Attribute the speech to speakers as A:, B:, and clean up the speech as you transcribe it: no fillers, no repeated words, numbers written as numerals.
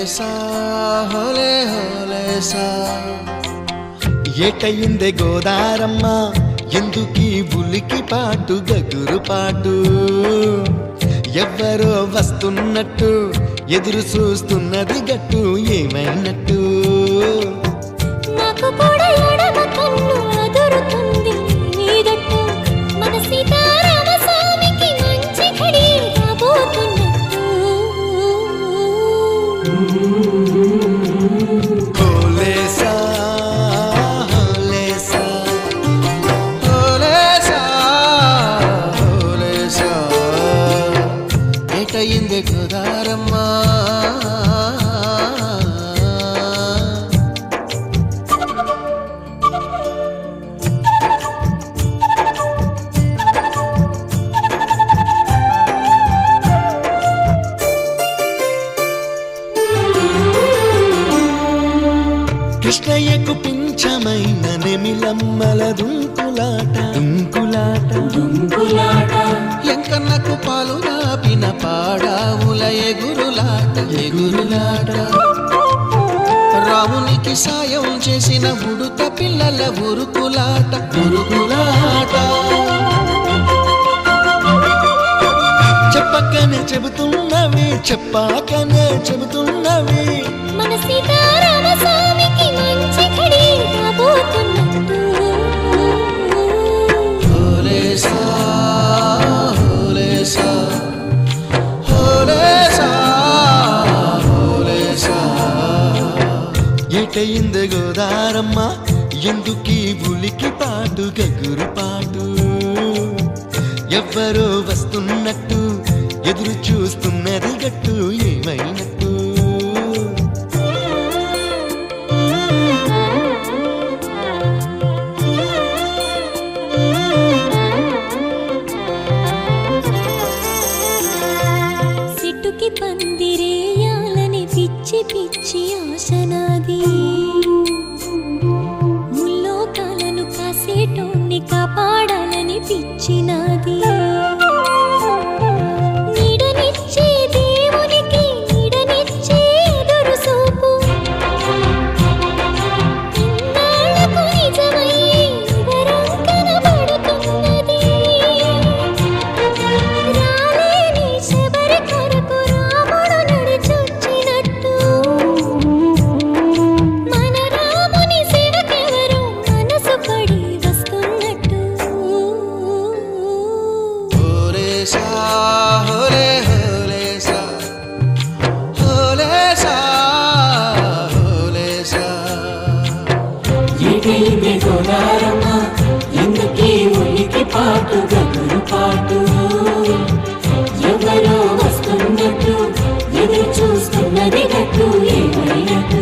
A: హోలేసా హోలే హోలేసా ఏటయిందే గోదారమ్మ ఎందుకీ ఉలికి పాటు గగురు పాటు ఎవ్వరో వస్తున్నట్టు ఎదురు చూస్తున్నది గట్టు ఏమైనట్టు
B: నాకు కూడా ఎడమ కన్ను అదురుతుంది నీదట్టు మన సీతారామ స్వామికి మంచి ఘడి రాబోతున్నట్టు
A: హోలేసా హోలేసా హోలేసా హోలేసా ఏటయిందే గోదారమ్మ కృష్ణయ్యకు పింఛమైన నెమిలమ్మల దుంకులాట దుంకులాట
B: దుంకులాట
A: ఎంకన్నకు పాలు దాపిన పాడావుల ఎగురులాట ఎగురులాట రామునికి సాయం చేసిన ఉడుత పిల్లల ఉరుకులాట ఉరుకులాట చెప్పకనే చెబుతున్నవి చెప్పాకనే చెబుతున్నవి
B: మన సీతారామ స్వామికి మంచి ఘడి రాబోతున్నట్టు
A: హోలేసా హోలేసా హోలేసా హోలేసా ఏటయిందే గోదారమ్మ ఎందుకీ ఉలికి పాటు గగురు పాటు ఎవ్వరో వస్తున్నట్టు ఎదురు చూస్తున్నది గట్టు ఏమైనట్టు
B: సిట్టుకి పందిరేయాలని పిచ్చి పిచ్చి ఆశనాది ముల్లోకాలను కాసేటోన్ని కాపాడాలని పిచ్చినాది నీడనిచ్చే దేవునికి నీడనిచ్చే ఎదురు చూపు ఇన్నాళ్లకు నిజమై వరం కనబడుతున్నది రాలేని శబరి కొరకు రాముడు నడిచొచ్చినట్టు మన రాముని సేవకెవరు మనసు పడి వస్తున్నట్టు
A: హోలేసా హోలే హోలేసా హోలేసా హోలేసా
C: ఏటైందే గోదారమ్మ ఎందుకీ ఉలికి పాటు గగురు పాటు ఎవరో వస్తున్నట్టు ఎదురు చూస్తున్నది గట్టు ఏమైనట్టు